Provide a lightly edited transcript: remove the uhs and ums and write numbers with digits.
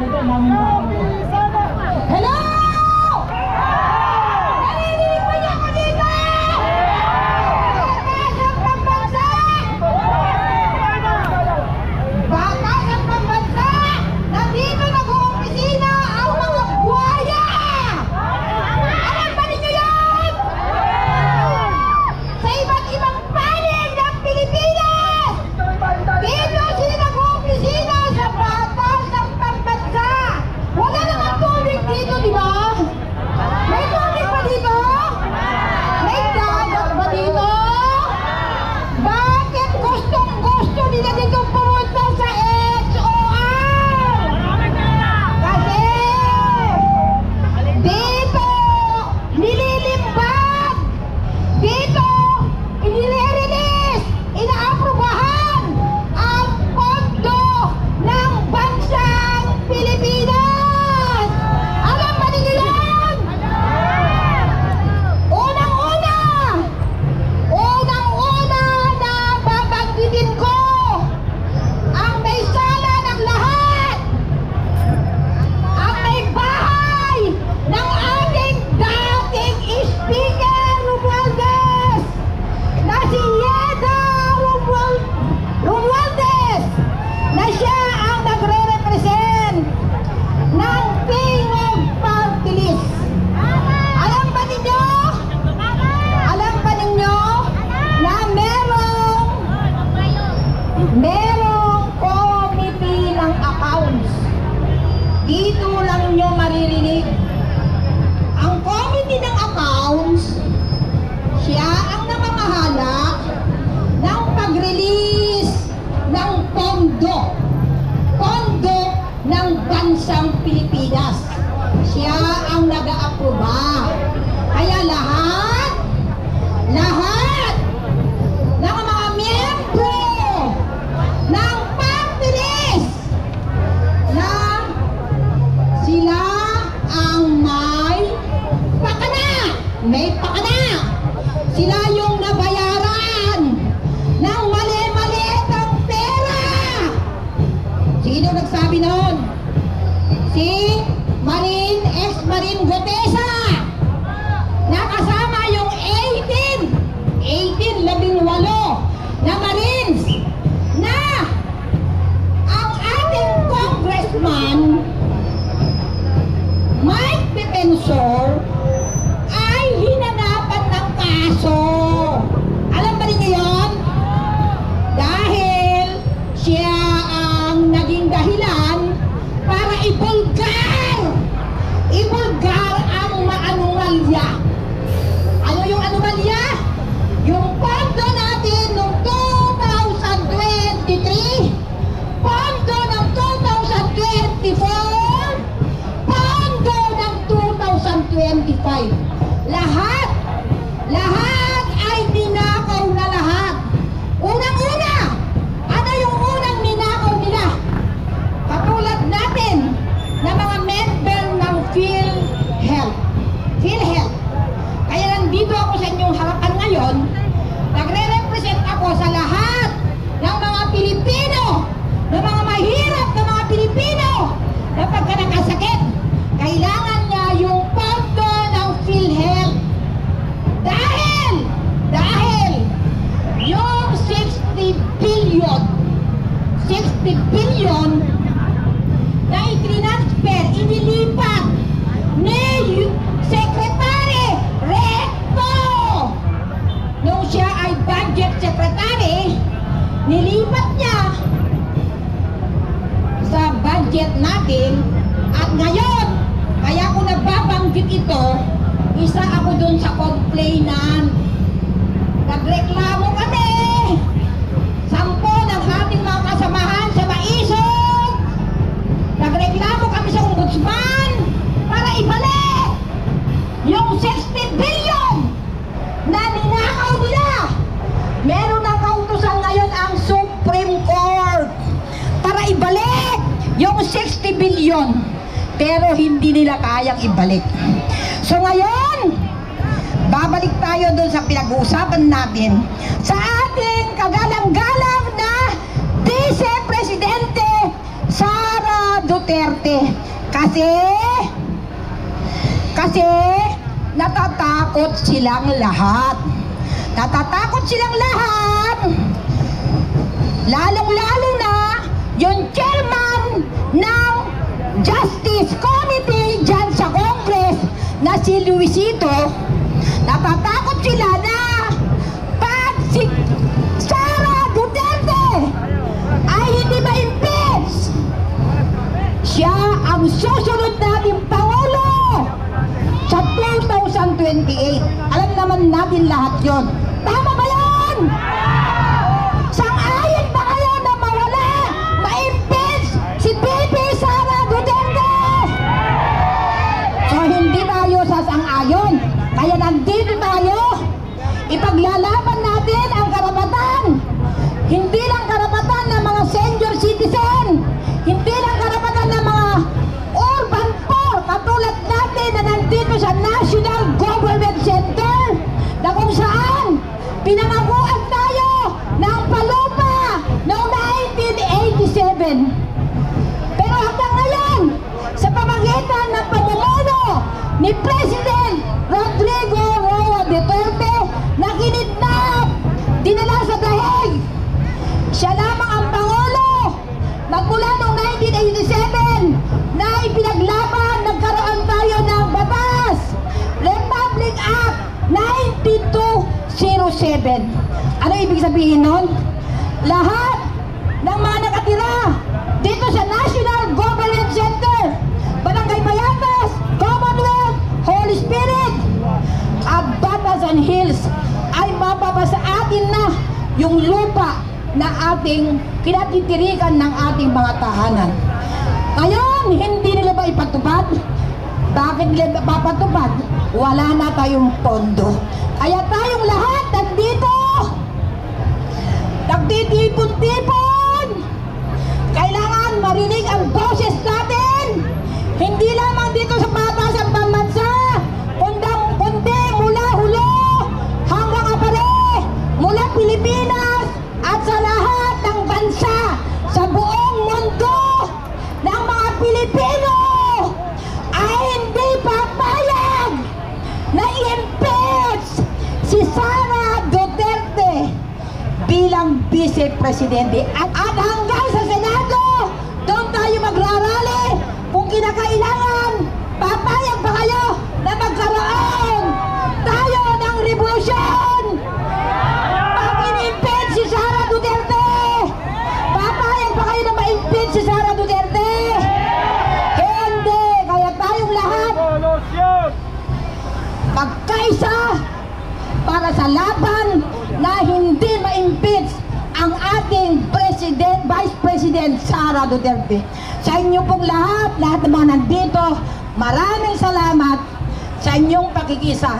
Ito, namin Hello! Narinig ba niyo ako dito? Batas ng pambansa! Batas ng pambansa! Nandito nag-oopisina ang mga buhaya! Alam ba ninyo yan? Sa iba't ibang panig ng Pilipinas! Dito sila nag-oopisina sa batas ng pambansa! Wala namang tubig dito, di ba? May tubig ba dito? May dagat ba dito? Bakit gustong-gusto nila dito pumunta sa XOR? Kasi dito nililimbag, dito inire-release, inaaprubahan ang pondo ng bansang Pilipinas! Alam ba ninyo yan? Unang-una na babanggitin ko ang may sala ng lahat, ang may bahay ng ating dating Speaker Romualdez na si Yeda Romualdez na siya ang nagre-represent ng Tingog Party List. Alam ba ninyo? Alam ba ninyo na merong committee ng accounts? Dito lang nyo maririnig. Ang committee ng accounts, siya ang namamahala ng pag-release ng pondo ng bansang Pilipinas. Siya ang nag-aaproba. Kaya lahat ng mga miyembro ng party list na sila ang may pakana. Sila yung nabayaran ng mali-maliitang pera. Sino nagsabi noon? Si ex-Marine Gotesa, nakasama yung 18 na Marines na ang ating congressman Mike Defensor ay hinanapan ng kaso. Alam ba niyo yun? Dahil siya ang naging dahilan para ibulgar ang maanumalya. Ano yung anomalya? Yung pondo natin noong 2023, pondo ng 2024, pondo ng 2025. Lahat ay ninakaw na lahat. Unang-una, ano yung unang ninakaw nila? Katulad natin na mga member ng PhilHealth. Kaya nandito ako sa inyong harapan ngayon, nagre-represent ako sa lahat ng mga Pilipino, ng mga mahirap na mga Pilipino na pagka nakasakit, kailangan niya yung pondo ng PhilHealth. Dahil yung 60 billion na itinransfer, inilipat ni Secretary Recto nung siya ay budget secretary, nilipat niya sa budget natin. At ngayon, kaya kung nagbabanggit ito, isa ako dun sa complainant. Nagreklamo kami, 10 ng ating mga kasamahan sa Maisog, nagreklamo kami sa ombudsman para ibalik yung 60 billion na ninakaw nila. Meron ng kautusan ngayon ang Supreme Court para ibalik yung 60 billion, pero hindi nila kayang ibalik. So ngayon, babalik tayo doon sa pinag-uusapan natin sa ating kagalang-galang na Vice Presidente Sara Duterte. Kasi natatakot silang lahat. Natatakot silang lahat. Lalong-lalo na yung chairman ng Justice Committee dyan sa Congress na si Luisito. Natatakot sila na pag si Sara Duterte ay hindi ma-impeach, siya ang susunod nating Pangulo sa 2028. Alam naman natin lahat yon. Tama ba yan? Sang-ayon ba kayo na mawala, ma-impeach si BP Sara Duterte? So hindi tayo sasang-ayon. Kaya nandito tayo. Ipaglalaban natin ang karapatan. Hindi lang karapatan ng mga senior citizen. Hindi lang karapatan ng mga urban poor katulad natin na nandito sa National Government Center na kung saan pinangakuan tayo ng palupa noong 1987. Pero hanggang ngayon, sa pamagitan ng pamumuno ni President Rodrigo Roa Duterte na kinidnap, dinala sa dahig, siya lamang ang Pangulo magmula noong 1987 na ipinaglaban, nagkaroon tayo ng batas, Republic Act 9207. Ano ibig sabihin nun? Lahat ng mga nakatira dito sa National Government Center, Barangay Bayatas, Commonwealth, Holy Spirit, Batasan Hills, ay mapapasa atin na yung lupa na ating kinatitirikan ng ating mga tahanan. Ngayon, hindi nila ba ipatupad? Bakit nila papatupad? Wala na tayong pondo. Kaya tayong lahat nandito, nagtitipon-tipon. Kailangan marinig ang boses natin. Hindi lamang dito sa Batasan Pambansa, kundi mula Hulo hanggang Apare, mula Pilipinas at sa lahat ng bansa sa buong mundo ng mga Pilipino ay hindi papayag na i-impeach si Sara Duterte bilang vice-presidente. At hanggang sa Senado, doon tayo magrarally kung kinakailangan. Papayag ba kayo na magkaroon tayo ng revolusyon? Pag in-impeach si Sara Duterte, papayag ba kayo na ma-impeach si Sara Duterte? Hindi. Kaya tayong lahat magkaisa para sa laban na hindi ma-impeach ang ating Vice President Sara Duterte. Sa inyo pong lahat ng mga nandito, maraming salamat sa inyong pakikisa.